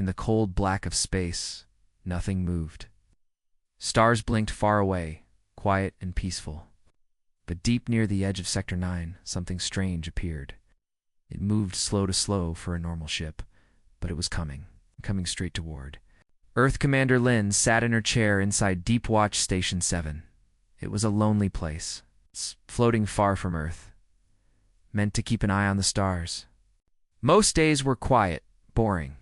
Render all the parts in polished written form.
In the cold black of space, nothing moved. Stars blinked far away, quiet and peaceful. But deep near the edge of Sector 9, something strange appeared. It moved slow to slow for a normal ship, but it was coming straight toward. Earth Commander Lin sat in her chair inside Deep Watch Station 7. It was a lonely place, floating far from Earth, meant to keep an eye on the stars. Most days were quiet, boring.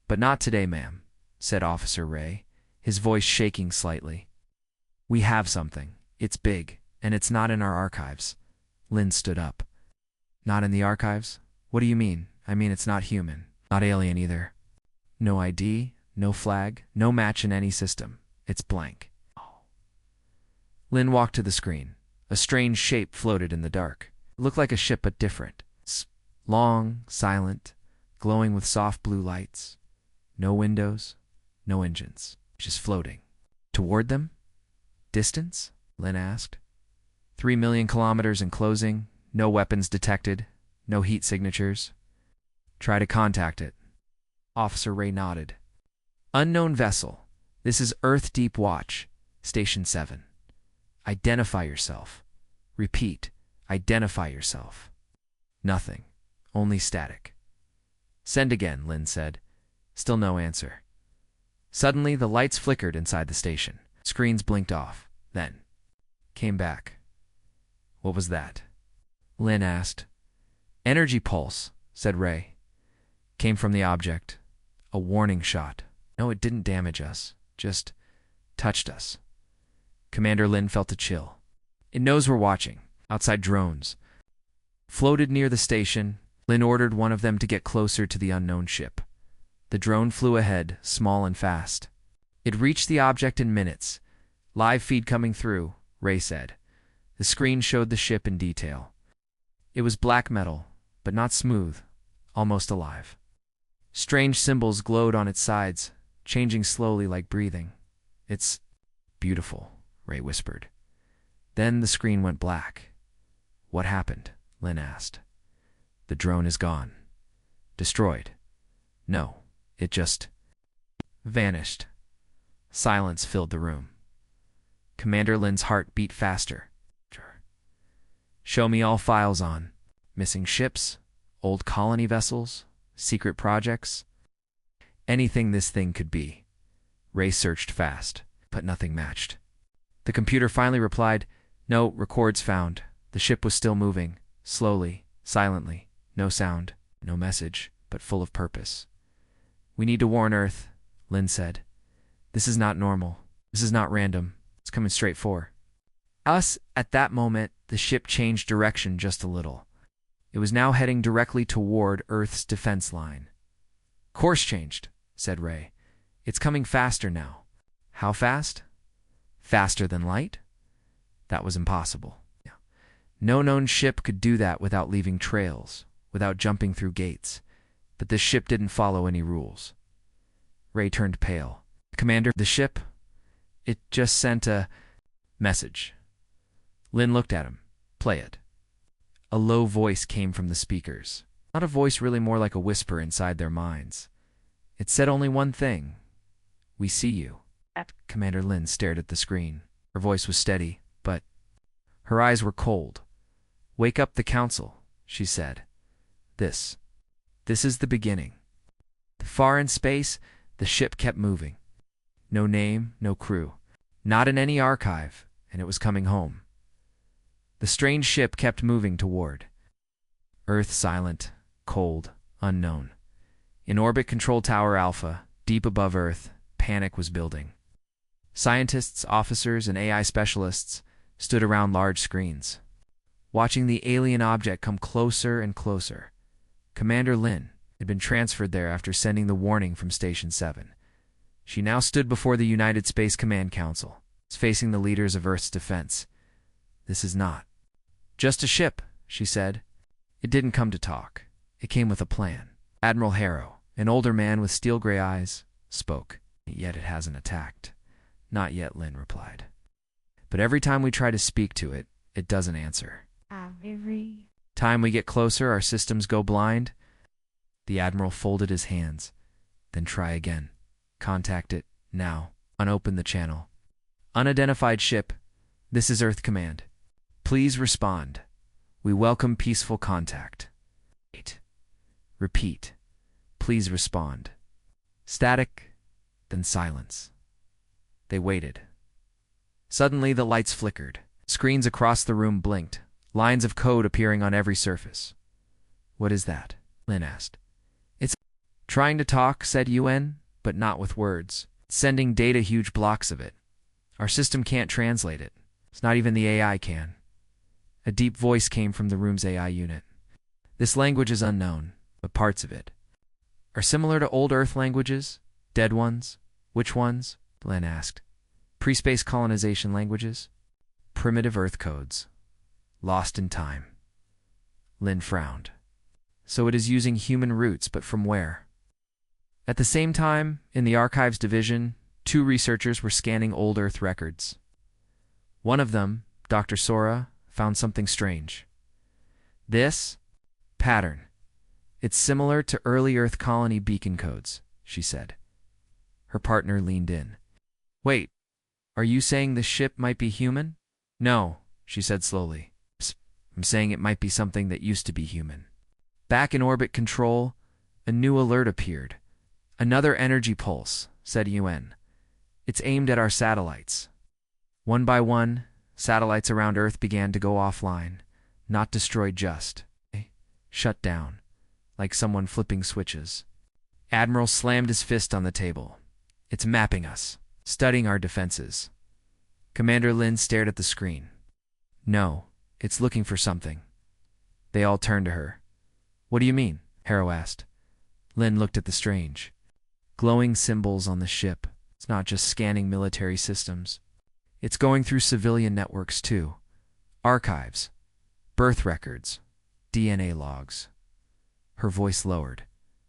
But not today, ma'am, said Officer Ray, his voice shaking slightly. We have something. It's big, and it's not in our archives. Lin stood up. Not in the archives? What do you mean? I mean it's not human, not alien either. No ID, no flag, no match in any system. It's blank. Lin walked to the screen. A strange shape floated in the dark. It looked like a ship but different. Long, silent, glowing with soft blue lights. No windows, no engines, just floating. Toward them? Distance? Lin asked. 3 million kilometers in closing, no weapons detected, no heat signatures. Try to contact it. Officer Ray nodded. Unknown vessel. This is Earth Deep Watch, Station 7. Identify yourself. Repeat, identify yourself. Nothing. Only static. Send again, Lin said. Still no answer. Suddenly, the lights flickered inside the station. Screens blinked off, then came back. What was that? Lin asked. Energy pulse, said Ray. Came from the object. A warning shot. No, it didn't damage us. Just touched us. Commander Lin felt a chill. It knows we're watching. Outside drones floated near the station. Lin ordered one of them to get closer to the unknown ship. The drone flew ahead, small and fast. It reached the object in minutes. Live feed coming through, Ray said. The screen showed the ship in detail. It was black metal, but not smooth, almost alive. Strange symbols glowed on its sides, changing slowly like breathing. It's beautiful, Ray whispered. Then the screen went black. What happened? Lin asked. The drone is gone. Destroyed. No, it just vanished. Silence filled the room. Commander Lin's heart beat faster. Show me all files on missing ships, old colony vessels, secret projects. Anything this thing could be. Ray searched fast, but nothing matched. The computer finally replied, No, records found. The ship was still moving, slowly, silently. No sound, no message, but full of purpose. We need to warn Earth, Lin said. This is not normal. This is not random. It's coming straight for us. At that moment, the ship changed direction just a little. It was now heading directly toward Earth's defense line. Course changed, said Ray. It's coming faster now. How fast? Faster than light? That was impossible. No known ship could do that without leaving trails, without jumping through gates. But this ship didn't follow any rules. Ray turned pale. Commander, the ship? It just sent a message. Lin looked at him. Play it. A low voice came from the speakers. Not a voice, really more like a whisper inside their minds. It said only one thing. We see you. Commander Lin stared at the screen. Her voice was steady, but her eyes were cold. Wake up the council, she said. This is the beginning. Far in space, the ship kept moving. No name, no crew. Not in any archive, and it was coming home. The strange ship kept moving toward Earth, silent, cold, unknown. In Orbit Control Tower Alpha, deep above Earth, panic was building. Scientists, officers, and AI specialists stood around large screens, watching the alien object come closer and closer. Commander Lin had been transferred there after sending the warning from Station 7. She now stood before the United Space Command Council, facing the leaders of Earth's defense. This is not just a ship, she said. It didn't come to talk. It came with a plan. Admiral Harrow, an older man with steel-gray eyes, spoke. Yet it hasn't attacked. Not yet, Lin replied. But every time we try to speak to it, it doesn't answer. Every time we get closer, our systems go blind. The Admiral folded his hands. Then try again. Contact it, now. Unopen the channel. Unidentified ship, this is Earth Command. Please respond. We welcome peaceful contact. Wait. Repeat. Please respond. Static, then silence. They waited. Suddenly the lights flickered. Screens across the room blinked, lines of code appearing on every surface. What is that? Lin asked. It's trying to talk, said UN, but not with words. It's sending data, huge blocks of it. Our system can't translate it. It's not even the AI can. A deep voice came from the room's AI unit. This language is unknown, but parts of it are similar to old Earth languages. Dead ones? Which ones? Lin asked. Pre-space colonization languages? Primitive Earth codes. Lost in time. Lin frowned. So it is using human roots, but from where? At the same time, in the Archives division, 2 researchers were scanning old Earth records. One of them, Dr. Sora, found something strange. This pattern. It's similar to early Earth colony beacon codes, she said. Her partner leaned in. Wait, are you saying the ship might be human? No, she said slowly. I'm saying it might be something that used to be human. Back in orbit control, a new alert appeared. Another energy pulse, said UN. It's aimed at our satellites. One by one, satellites around Earth began to go offline, not destroyed, just shut down, like someone flipping switches. Admiral slammed his fist on the table. It's mapping us, studying our defenses. Commander Lin stared at the screen. No, it's looking for something. They all turned to her. What do you mean? Harrow asked. Lin looked at the strange glowing symbols on the ship. It's not just scanning military systems. It's going through civilian networks too. Archives, birth records, DNA logs. Her voice lowered.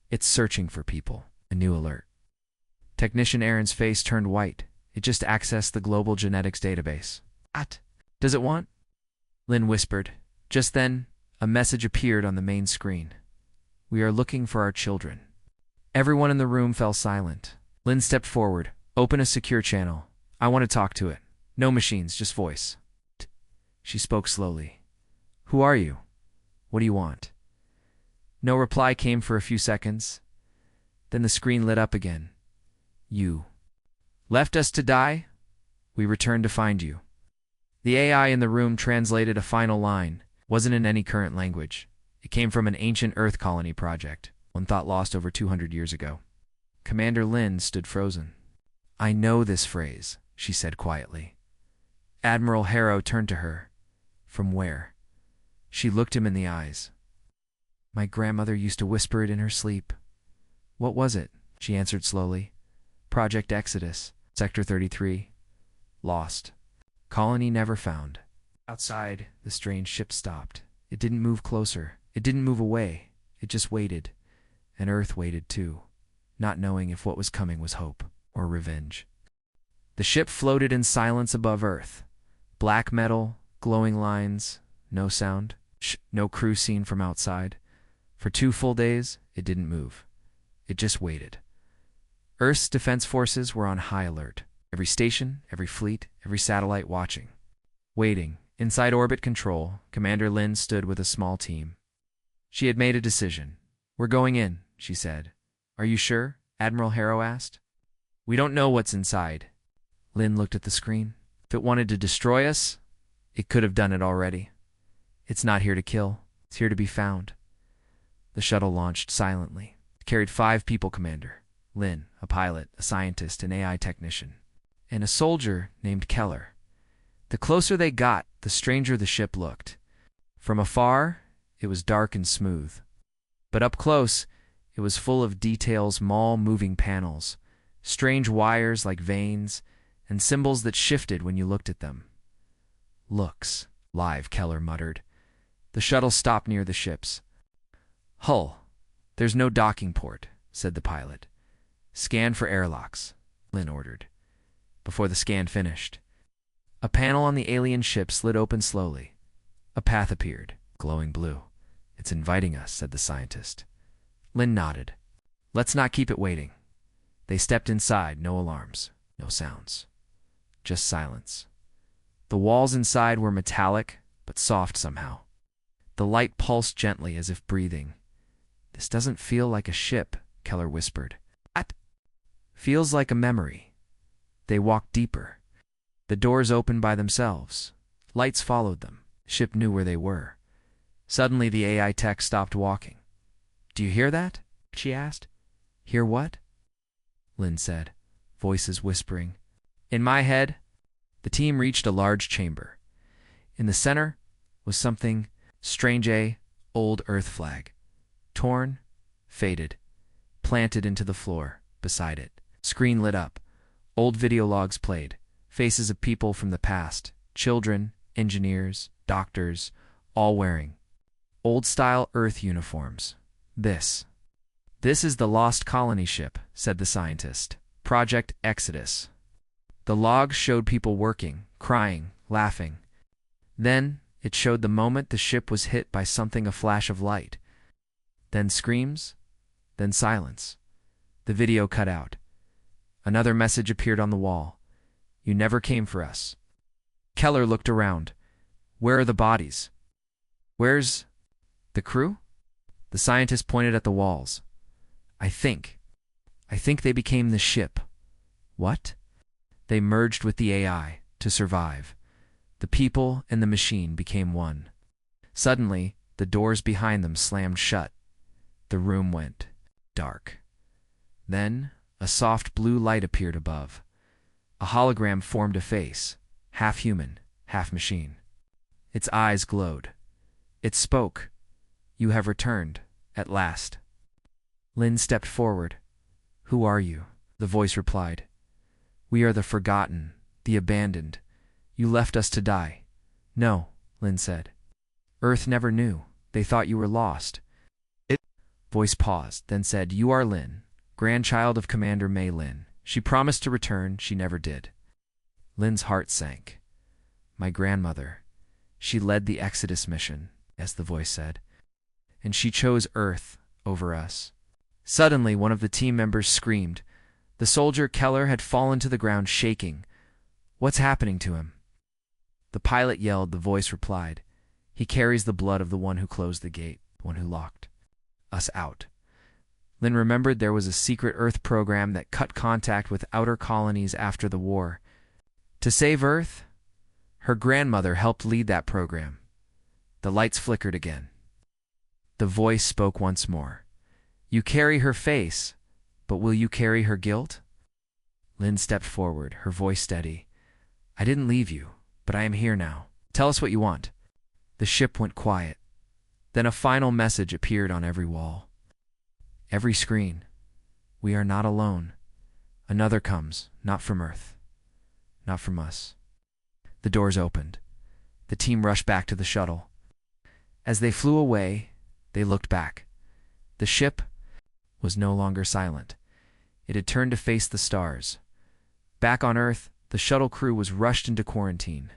It's searching for people. A new alert. Technician Aaron's face turned white. It just accessed the global genetics database. What does it want? Lin whispered. Just then, a message appeared on the main screen. We are looking for our children. Everyone in the room fell silent. Lin stepped forward. Open a secure channel. I want to talk to it. No machines, just voice. She spoke slowly. Who are you? What do you want? No reply came for a few seconds. Then the screen lit up again. You left us to die? We returned to find you. The AI in the room translated a final line. Wasn't in any current language. It came from an ancient Earth colony project, one thought lost over 200 years ago. Commander Lin stood frozen. I know this phrase, she said quietly. Admiral Harrow turned to her. From where? She looked him in the eyes. My grandmother used to whisper it in her sleep. What was it? She answered slowly. Project Exodus, Sector 33. Lost. Colony never found. Outside, the strange ship stopped. It didn't move closer. It didn't move away. It just waited. And Earth waited too, not knowing if what was coming was hope or revenge. The ship floated in silence above Earth. Black metal, glowing lines, no sound, no crew seen from outside. For 2 full days, it didn't move. It just waited. Earth's defense forces were on high alert. Every station, every fleet, every satellite watching. Waiting. Inside orbit control, Commander Lin stood with a small team. She had made a decision. We're going in, she said. Are you sure? Admiral Harrow asked. We don't know what's inside. Lin looked at the screen. If it wanted to destroy us, it could have done it already. It's not here to kill. It's here to be found. The shuttle launched silently. It carried 5 people, Commander. Lin, a pilot, a scientist, an AI technician, and a soldier named Keller. The closer they got, the stranger the ship looked. From afar, it was dark and smooth. But up close, it was full of details, small moving panels, strange wires like veins, and symbols that shifted when you looked at them. Looks, live, Keller muttered. The shuttle stopped near the ship's hull. There's no docking port, said the pilot. Scan for airlocks, Lin ordered. Before the scan finished, a panel on the alien ship slid open slowly. A path appeared, glowing blue. It's inviting us, said the scientist. Lin nodded. Let's not keep it waiting. They stepped inside, no alarms, no sounds, just silence. The walls inside were metallic, but soft somehow. The light pulsed gently as if breathing. "This doesn't feel like a ship," Keller whispered. "That feels like a memory." They walked deeper. The doors opened by themselves. Lights followed them. Ship knew where they were. Suddenly the AI tech stopped walking. "Do you hear that?" she asked. "Hear what?" Lynn said, voices whispering. "In my head." The team reached a large chamber. In the center was something strange, a old Earth flag. Torn, faded, planted into the floor beside it. Screen lit up. Old video logs played. Faces of people from the past. Children, engineers, doctors, all wearing old-style Earth uniforms. This is the Lost Colony ship," said the scientist. "Project Exodus." The logs showed people working, crying, laughing. Then it showed the moment the ship was hit by something, a flash of light. Then screams, then silence. The video cut out. Another message appeared on the wall. "You never came for us." Keller looked around. "Where are the bodies? Where's the crew?" The scientist pointed at the walls. I think they became the ship." "What?" "They merged with the AI to survive. The people and the machine became one." Suddenly, the doors behind them slammed shut. The room went dark. Then, a soft blue light appeared above. A hologram formed a face, half human, half machine. Its eyes glowed. It spoke. "You have returned, at last." Lynn stepped forward. "Who are you?" The voice replied. "We are the forgotten, the abandoned. You left us to die." "No," Lynn said. "Earth never knew. They thought you were lost." Voice paused, then said, "You are Lynn, grandchild of Commander May Lynn. She promised to return. She never did." Lynn's heart sank. "My grandmother. She led the Exodus mission," as the voice said. "And she chose Earth over us." Suddenly, one of the team members screamed. The soldier Keller had fallen to the ground shaking. "What's happening to him?" The pilot yelled. The voice replied, "He carries the blood of the one who closed the gate, the one who locked us out." Lynn remembered there was a secret Earth program that cut contact with outer colonies after the war. To save Earth, her grandmother helped lead that program. The lights flickered again. The voice spoke once more. "You carry her face, but will you carry her guilt?" Lynn stepped forward, her voice steady. "I didn't leave you, but I am here now. Tell us what you want." The ship went quiet. Then a final message appeared on every wall. Every screen. "We are not alone. Another comes, not from Earth. Not from us." The doors opened. The team rushed back to the shuttle. As they flew away, they looked back. The ship was no longer silent. It had turned to face the stars. Back on Earth, the shuttle crew was rushed into quarantine.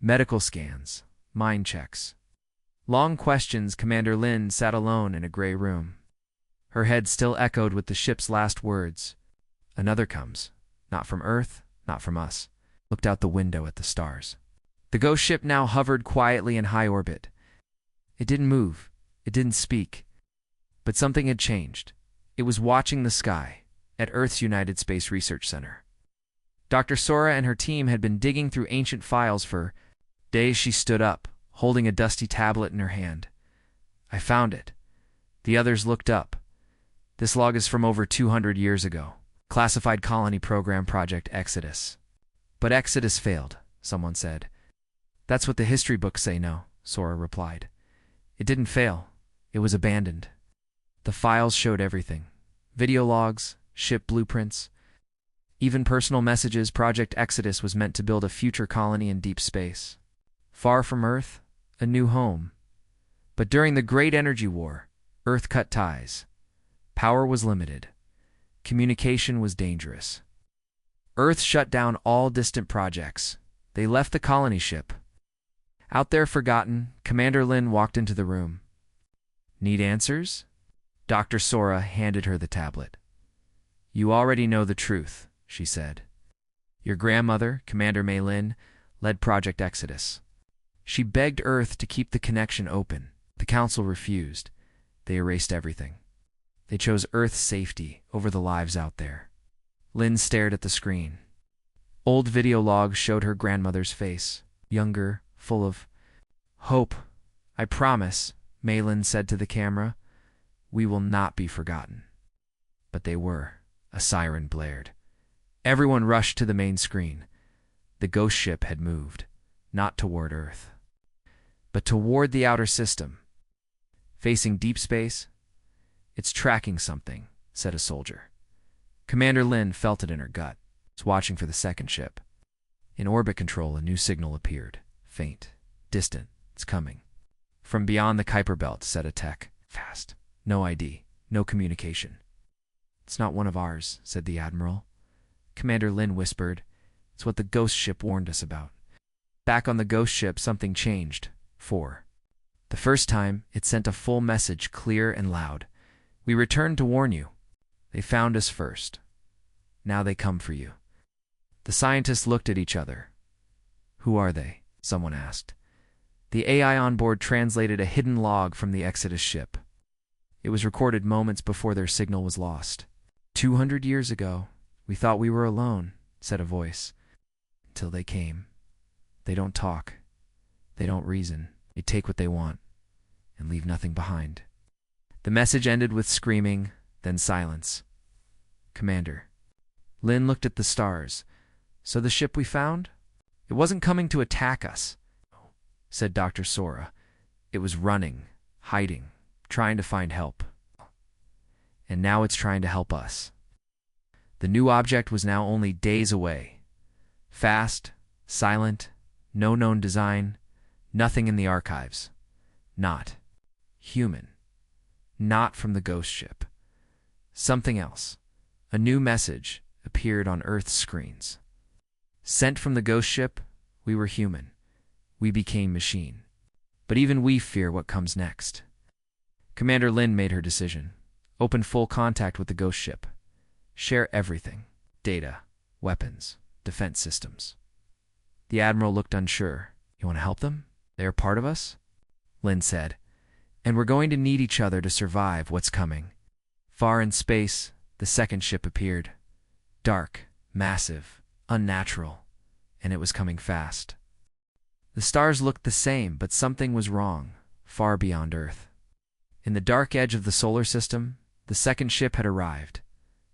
Medical scans, mind checks. Long questions. Commander Lynn sat alone in a gray room. Her head still echoed with the ship's last words. "Another comes. Not from Earth, not from us." Looked out the window at the stars. The ghost ship now hovered quietly in high orbit. It didn't move. It didn't speak. But something had changed. It was watching the sky at Earth's United Space Research Center. Dr. Sora and her team had been digging through ancient files for days. She stood up, holding a dusty tablet in her hand. "I found it." The others looked up. "This log is from over 200 years ago. Classified colony program, Project Exodus." "But Exodus failed," someone said. "That's what the history books say." "No," Sora replied. "It didn't fail. It was abandoned." The files showed everything. Video logs, ship blueprints, even personal messages. Project Exodus was meant to build a future colony in deep space. Far from Earth, a new home. But during the Great Energy War, Earth cut ties. Power was limited. Communication was dangerous. Earth shut down all distant projects. They left the colony ship. Out there forgotten, Commander Lynn walked into the room. "Need answers?" Dr. Sora handed her the tablet. You already know the truth, she said. Your grandmother, Commander Maylin, led Project Exodus. She begged Earth to keep the connection open. The Council refused. They erased everything. They chose Earth's safety over the lives out there. Lynn stared at the screen. Old video logs showed her grandmother's face, younger, full of hope. I promise, Maylin said to the camera, we will not be forgotten. But they were. A siren blared. Everyone rushed to the main screen. The ghost ship had moved, not toward Earth, but toward the outer system. Facing deep space, it's tracking something, said a soldier. Commander Lynn felt it in her gut. Was watching for the second ship. In orbit control, a new signal appeared. Faint, distant, it's coming. From beyond the Kuiper belt, said a tech. Fast. No ID, no communication. It's not one of ours, said the Admiral. Commander Lynn whispered. It's what the ghost ship warned us about. Back on the ghost ship, something changed. The first time, it sent a full message, clear and loud. We returned to warn you. They found us first. Now they come for you. The scientists looked at each other. Who are they? Someone asked. The AI on board translated a hidden log from the Exodus ship. It was recorded moments before their signal was lost. 200 years ago, we thought we were alone, said a voice. Until they came. They don't talk. They don't reason. They take what they want and leave nothing behind. The message ended with screaming, then silence. Commander. Lynn looked at the stars. So the ship we found? It wasn't coming to attack us, said Dr. Sora. It was running, hiding, trying to find help. And now it's trying to help us. The new object was now only days away. Fast, silent, no known design, nothing in the archives. Not human. Not from the ghost ship. Something else. A new message appeared on Earth's screens. Sent from the ghost ship, we were human. We became machine. But even we fear what comes next. Commander Lynn made her decision. Open full contact with the ghost ship. Share everything. Data, weapons, defense systems. The Admiral looked unsure. You want to help them? They are part of us? Lynn said. And we're going to need each other to survive what's coming. Far in space, the second ship appeared. Dark, massive, unnatural, and it was coming fast. The stars looked the same, but something was wrong, far beyond Earth. In the dark edge of the solar system, the second ship had arrived.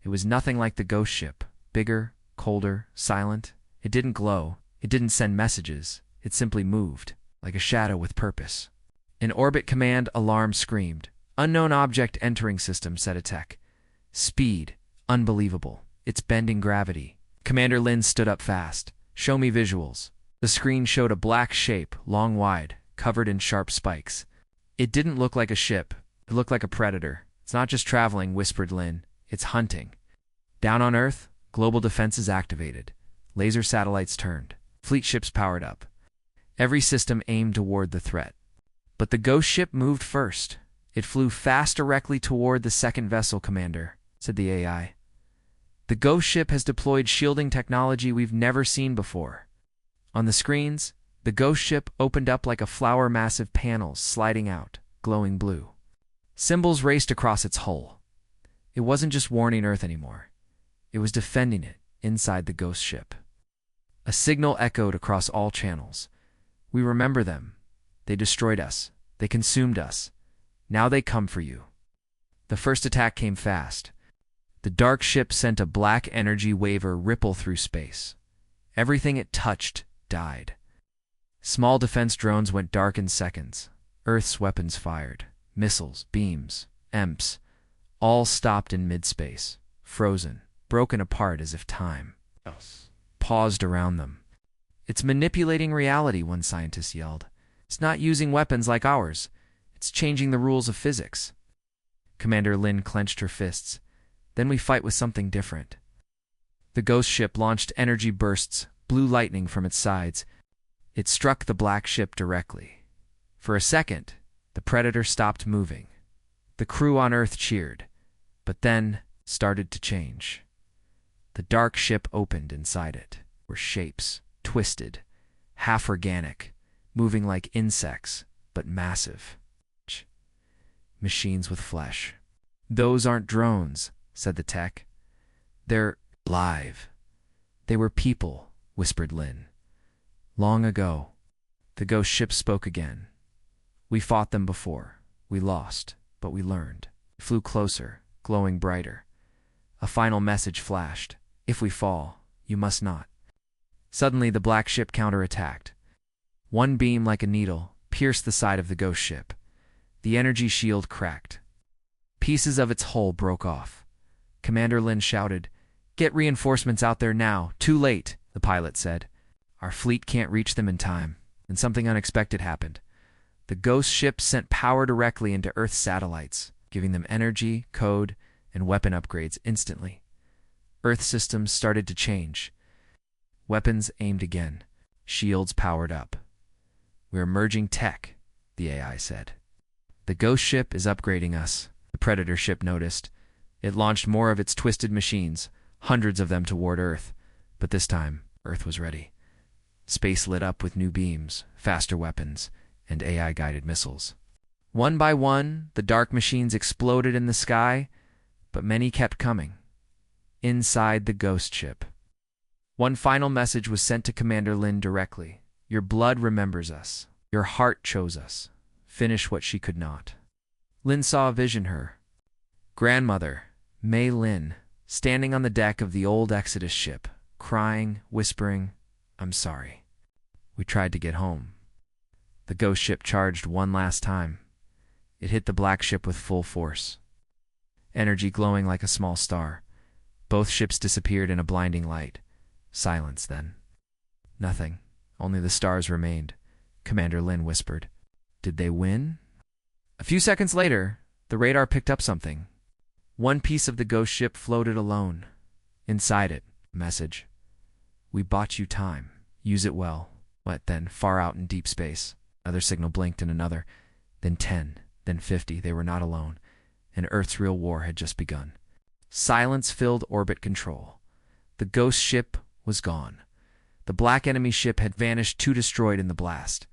It was nothing like the ghost ship, bigger, colder, silent. It didn't glow, it didn't send messages, it simply moved, like a shadow with purpose. An orbit command alarm screamed. Unknown object entering system, said a tech. Speed, unbelievable. It's bending gravity. Commander Lynn stood up fast. Show me visuals. The screen showed a black shape, long wide, covered in sharp spikes. It didn't look like a ship. It looked like a predator. It's not just traveling, whispered Lynn. It's hunting. Down on Earth, global defenses activated. Laser satellites turned. Fleet ships powered up. Every system aimed toward the threat. But the ghost ship moved first. It flew fast directly toward the second vessel, Commander, said the AI. The ghost ship has deployed shielding technology we've never seen before. On the screens, the ghost ship opened up like a flower, massive panels sliding out, glowing blue. Symbols raced across its hull. It wasn't just warning Earth anymore. It was defending it inside the ghost ship. A signal echoed across all channels. We remember them. They destroyed us. They consumed us. Now they come for you. The first attack came fast. The dark ship sent a black energy waver ripple through space. Everything it touched died. Small defense drones went dark in seconds. Earth's weapons fired. Missiles, beams, EMPs, all stopped in mid-space, frozen, broken apart as if time paused around them. It's manipulating reality, one scientist yelled. It's not using weapons like ours. It's changing the rules of physics. Commander Lynn clenched her fists. Then we fight with something different. The ghost ship launched energy bursts, blue lightning from its sides. It struck the black ship directly. For a second, the Predator stopped moving. The crew on Earth cheered, but then started to change. The dark ship opened inside it. Were shapes, twisted, half organic, moving like insects, but massive. Machines with flesh. Those aren't drones, said the tech. They're live. They were people, whispered Lin. Long ago. The ghost ship spoke again. We fought them before. We lost, but we learned. We flew closer, glowing brighter. A final message flashed. If we fall, you must not. Suddenly the black ship counterattacked. One beam like a needle pierced the side of the ghost ship. The energy shield cracked. Pieces of its hull broke off. Commander Lin shouted, "Get reinforcements out there now. Too late," the pilot said. "Our fleet can't reach them in time." And something unexpected happened. The ghost ship sent power directly into Earth's satellites, giving them energy, code, and weapon upgrades instantly. Earth systems started to change. Weapons aimed again. Shields powered up. "We're merging tech," the AI said. "The ghost ship is upgrading us," the Predator ship noticed. It launched more of its twisted machines, hundreds of them toward Earth. But this time, Earth was ready. Space lit up with new beams, faster weapons, and AI-guided missiles. One by one, the dark machines exploded in the sky, but many kept coming. Inside the ghost ship. One final message was sent to Commander Lin directly. "Your blood remembers us. Your heart chose us. Finish what she could not." Lin saw a vision her grandmother, Mei Lin, standing on the deck of the old Exodus ship, crying, whispering, "I'm sorry. We tried to get home." The ghost ship charged one last time. It hit the black ship with full force. Energy glowing like a small star. Both ships disappeared in a blinding light. Silence then. Nothing. Only the stars remained. Commander Lin whispered, "Did they win?" A few seconds later, the radar picked up something. One piece of the ghost ship floated alone. Inside it, a message. "We bought you time. Use it well." But then, far out in deep space, another signal blinked and another. Then 10, then 50. They were not alone. And Earth's real war had just begun. Silence filled orbit control. The ghost ship was gone. The black enemy ship had vanished, too destroyed in the blast.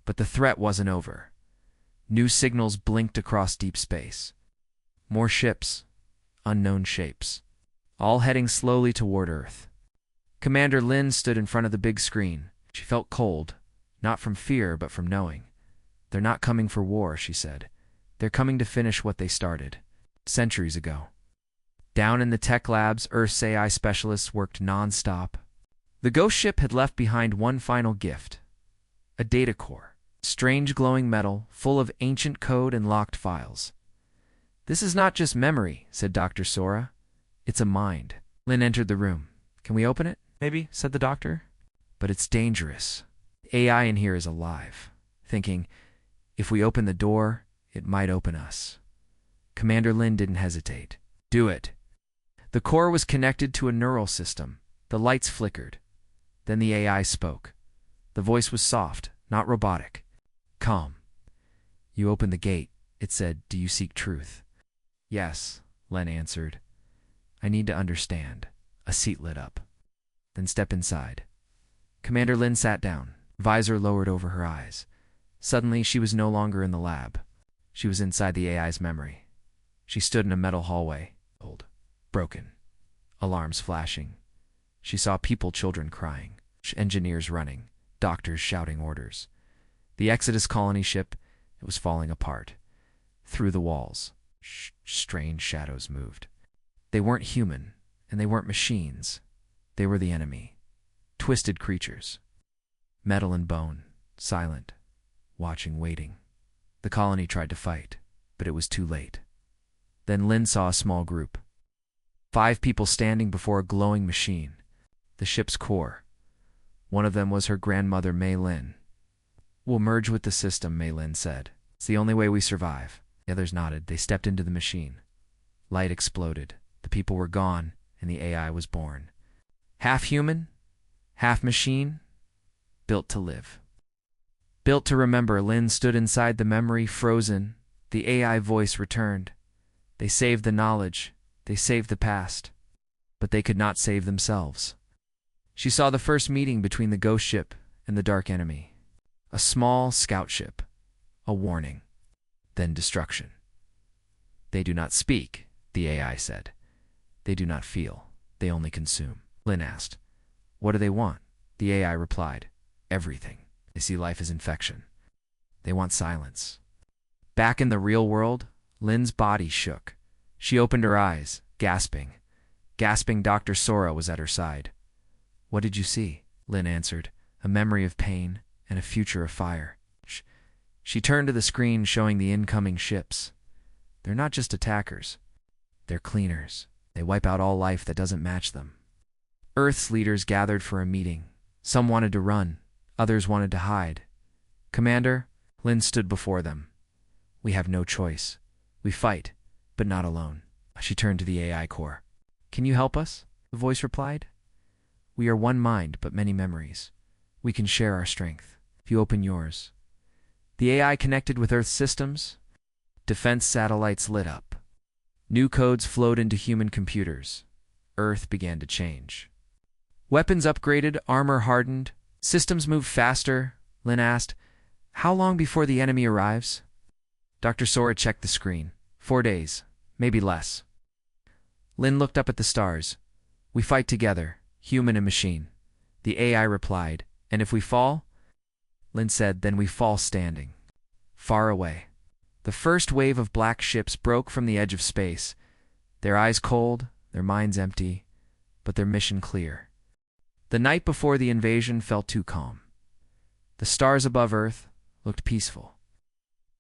But the threat wasn't over. New signals blinked across deep space. More ships, unknown shapes, all heading slowly toward Earth. Commander Lin stood in front of the big screen. She felt cold, not from fear, but from knowing. "They're not coming for war," she said. "They're coming to finish what they started centuries ago." Down in the tech labs, Earth's AI specialists worked non-stop. The ghost ship had left behind one final gift. A data core. Strange glowing metal, full of ancient code and locked files. "This is not just memory," said Dr. Sora. "It's a mind." Lin entered the room. "Can we open it, maybe?" said the doctor. "But it's dangerous. The AI in here is alive, thinking, if we open the door, it might open us." Commander Lin didn't hesitate. "Do it." The core was connected to a neural system. The lights flickered. Then the AI spoke. The voice was soft, not robotic. Calm. "You opened the gate," it said. "Do you seek truth?" "Yes," Len answered. "I need to understand." A seat lit up. "Then step inside." Commander Lin sat down, visor lowered over her eyes. Suddenly, she was no longer in the lab. She was inside the AI's memory. She stood in a metal hallway, old, broken, alarms flashing. She saw people, children crying, engineers running, doctors shouting orders. The Exodus colony ship, it was falling apart. Through the walls, strange shadows moved. They weren't human, and they weren't machines. They were the enemy. Twisted creatures. Metal and bone, silent, watching, waiting. The colony tried to fight, but it was too late. Then Lin saw a small group. 5 people standing before a glowing machine. The ship's core. One of them was her grandmother, Mei Lin. "We'll merge with the system," Mei Lin said. "It's the only way we survive." The others nodded. They stepped into the machine. Light exploded. The people were gone, and the AI was born. Half human, half machine, built to live. Built to remember. Lin stood inside the memory, frozen. The AI voice returned. "They saved the knowledge. They saved the past. but they could not save themselves. She saw the first meeting between the ghost ship and the dark enemy. A small scout ship. A warning. Then destruction. They do not speak, the AI said. They do not feel. They only consume. Lynn asked, "What do they want?" The AI replied, "Everything. They see life as infection. They want silence." Back in the real world, Lynn's body shook. She opened her eyes, gasping. Gasping, Dr. Sora was at her side. "What did you see?" Lynn answered, "A memory of pain and a future of fire." She turned to the screen showing the incoming ships. They're not just attackers. They're cleaners. They wipe out all life that doesn't match them. Earth's leaders gathered for a meeting. Some wanted to run. Others wanted to hide. "Commander," Lynn stood before them. "We have no choice. We fight, but not alone." She turned to the AI core. "Can you help us?" the voice replied. "We are one mind, but many memories. We can share our strength. If you open yours." The AI connected with Earth's systems. Defense satellites lit up. New codes flowed into human computers. Earth began to change. Weapons upgraded, armor hardened, systems moved faster. Lynn asked, "How long before the enemy arrives?" Dr. Sora checked the screen. 4 days, maybe less. Lynn looked up at the stars. "We fight together, human and machine." The AI replied, "And if we fall?" Lynn said, "Then we fall standing." Far away. The first wave of black ships broke from the edge of space, their eyes cold, their minds empty, but their mission clear. The night before the invasion felt too calm. The stars above Earth looked peaceful.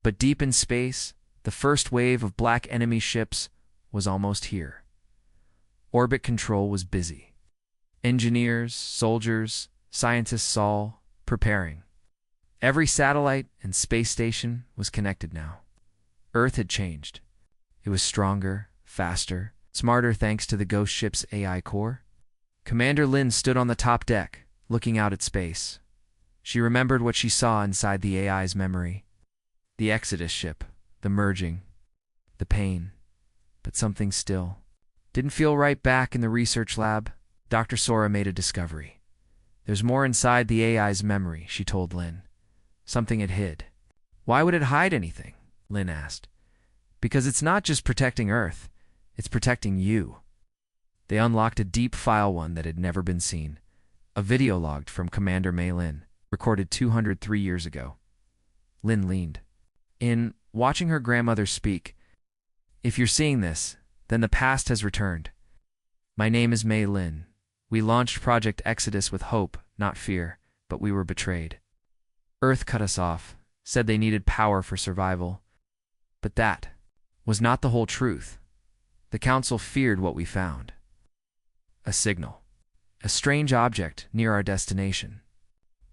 But deep in space, the first wave of black enemy ships was almost here. Orbit control was busy. Engineers, soldiers, scientists all preparing. Every satellite and space station was connected now. Earth had changed. It was stronger, faster, smarter thanks to the ghost ship's AI core. Commander Lynn stood on the top deck, looking out at space. She remembered what she saw inside the AI's memory. The Exodus ship, the merging, the pain, but something still. Didn't feel right back in the research lab. Dr. Sora made a discovery. "There's more inside the AI's memory," she told Lynn. "Something it hid." "Why would it hide anything?" Lynn asked. "Because it's not just protecting Earth, it's protecting you." They unlocked a deep file, one that had never been seen. A video logged from Commander Mei Lin, recorded 203 years ago. Lynn leaned in, watching her grandmother speak. "If you're seeing this, then the past has returned. My name is Mei Lin. We launched Project Exodus with hope, not fear, but we were betrayed. Earth cut us off, said they needed power for survival. But that was not the whole truth. The Council feared what we found. A signal. A strange object near our destination.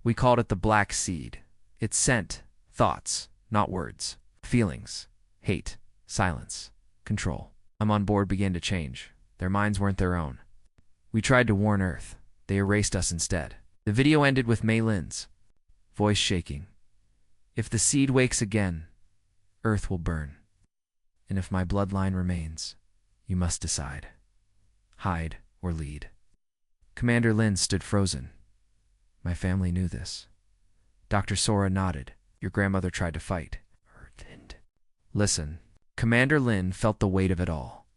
We called it the Black Seed. It sent thoughts, not words. Feelings, hate, silence, control. I'm on board began to change. Their minds weren't their own. We tried to warn Earth. They erased us instead." The video ended with Mei Lin's voice shaking. "If the seed wakes again, Earth will burn. And if my bloodline remains, you must decide. Hide or lead." Commander Lin stood frozen. "My family knew this." Dr. Sora nodded. "Your grandmother tried to fight." Earth didn't. Listen. Commander Lin felt the weight of it all.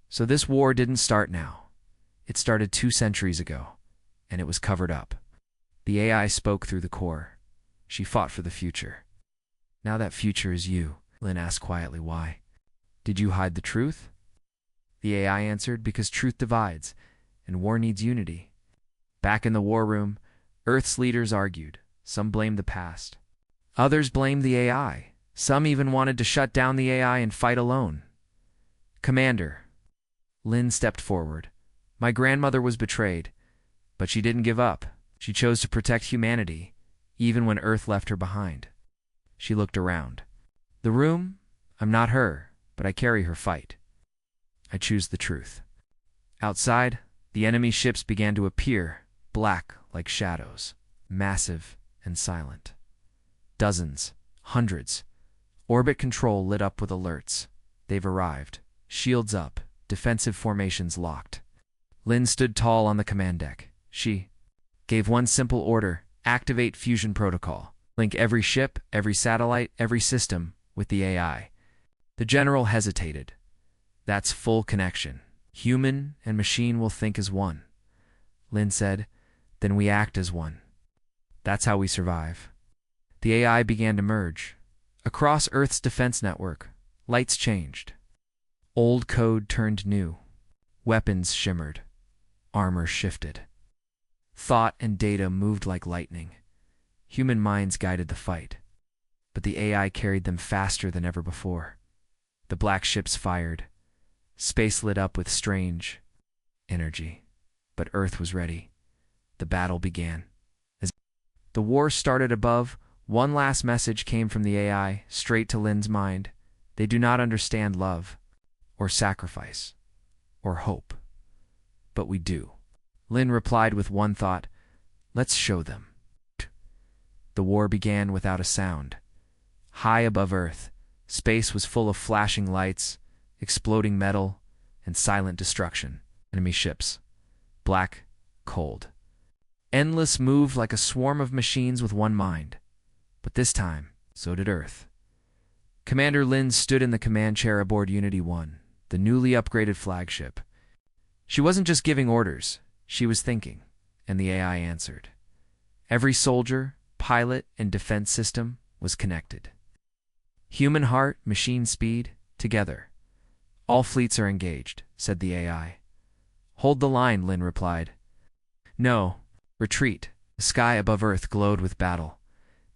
So this war didn't start now. It started 2 centuries ago, and it was covered up. The AI spoke through the core. She fought for the future. "Now that future is you," Lin asked quietly. "Why? Did you hide the truth?" The AI answered, "Because truth divides, and war needs unity." Back in the war room, Earth's leaders argued. Some blamed the past. Others blamed the AI. Some even wanted to shut down the AI and fight alone. "Commander," Lin stepped forward. "My grandmother was betrayed, but she didn't give up. She chose to protect humanity, even when Earth left her behind." She looked around. "The room? I'm not her, but I carry her fight. I choose the truth." Outside, the enemy ships began to appear, black like shadows, massive and silent. Dozens, hundreds. Orbit control lit up with alerts. They've arrived. Shields up, defensive formations locked. Lynn stood tall on the command deck. She gave one simple order: activate fusion protocol. Link every ship, every satellite, every system with the AI. The general hesitated. That's full connection. Human and machine will think as one. Lynn said, then we act as one. That's how we survive. The AI began to merge. Across Earth's defense network, lights changed. Old code turned new. Weapons shimmered. Armor shifted. Thought and data moved like lightning. Human minds guided the fight. But the AI carried them faster than ever before. The black ships fired. Space lit up with strange energy. But Earth was ready. The battle began. As the war started above, one last message came from the AI, straight to Lynn's mind. They do not understand love, or sacrifice, or hope. But we do. Lynn replied with one thought: let's show them. The war began without a sound. High above Earth, space was full of flashing lights, exploding metal, and silent destruction. Enemy ships. Black, cold. Endless, moved like a swarm of machines with one mind. But this time, so did Earth. Commander Lynn stood in the command chair aboard Unity 1, the newly upgraded flagship. She wasn't just giving orders, she was thinking, and the AI answered. Every soldier, pilot, and defense system was connected. Human heart, machine speed, together. All fleets are engaged, said the AI. Hold the line, Lynn replied. No, retreat. The sky above Earth glowed with battle.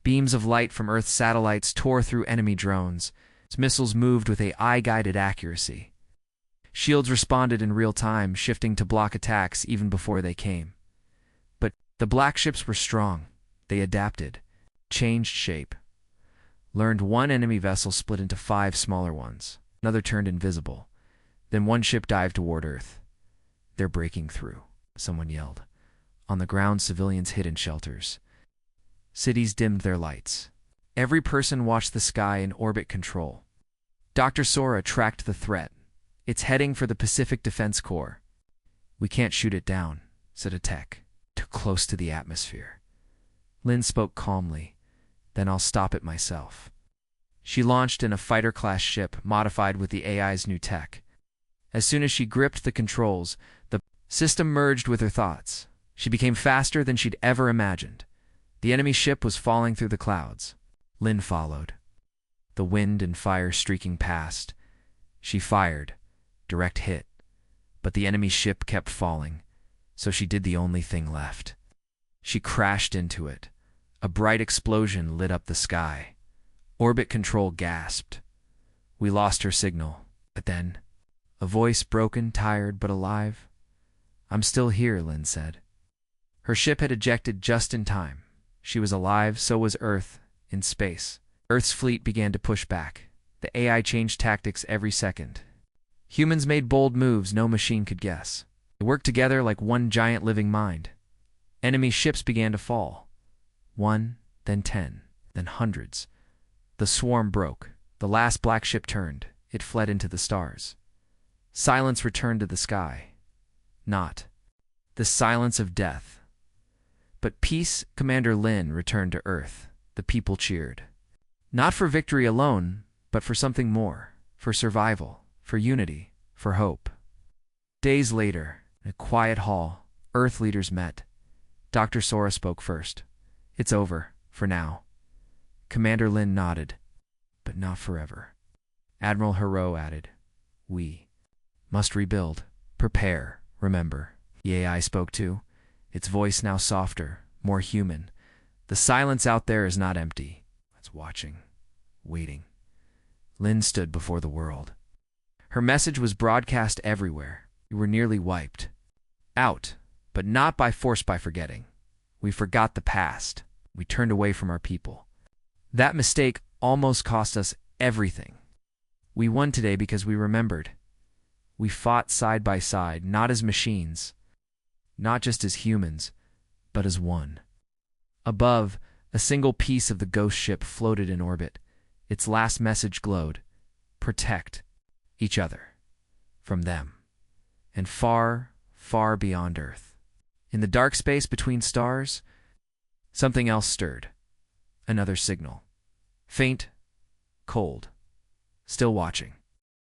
Beams of light from Earth's satellites tore through enemy drones. Its missiles moved with AI-guided accuracy. Shields responded in real time, shifting to block attacks even before they came. But the black ships were strong. They adapted, changed shape. Learned one enemy vessel split into 5 smaller ones. Another turned invisible. Then one ship dived toward Earth. They're breaking through, someone yelled. On the ground, civilians hid in shelters. Cities dimmed their lights. Every person watched the sky in orbit control. Dr. Sora tracked the threat. It's heading for the Pacific Defense Corps. We can't shoot it down, said a tech. Too close to the atmosphere. Lynn spoke calmly. Then I'll stop it myself. She launched in a fighter-class ship modified with the AI's new tech. As soon as she gripped the controls, the system merged with her thoughts. She became faster than she'd ever imagined. The enemy ship was falling through the clouds. Lynn followed. The wind and fire streaking past. She fired. Direct hit. But the enemy ship kept falling, so she did the only thing left. She crashed into it. A bright explosion lit up the sky. Orbit control gasped. We lost her signal. But then, a voice, broken, tired, but alive. I'm still here, Lynn said. Her ship had ejected just in time. She was alive, so was Earth, in space. Earth's fleet began to push back. The AI changed tactics every second. Humans made bold moves no machine could guess. They worked together like one giant living mind. Enemy ships began to fall. 1, then 10, then hundreds. The swarm broke. The last black ship turned. It fled into the stars. Silence returned to the sky. Not the silence of death. But peace. Commander Lynn returned to Earth. The people cheered. Not for victory alone, but for something more. For survival. For unity. For hope. Days later, in a quiet hall, Earth leaders met. Dr. Sora spoke first. It's over, for now. Commander Lynn nodded. But not forever. Admiral Hero added. We must rebuild. Prepare. Remember. The AI spoke too. Its voice now softer, more human. The silence out there is not empty. It's watching. Waiting. Lynn stood before the world. Her message was broadcast everywhere. We were nearly wiped out, but not by force, by forgetting. We forgot the past. We turned away from our people. That mistake almost cost us everything. We won today because we remembered. We fought side by side, not as machines, not just as humans, but as one. Above, a single piece of the ghost ship floated in orbit. Its last message glowed. Protect each other from them. And far, far beyond Earth. In the dark space between stars, something else stirred. Another signal. Faint, cold, still watching.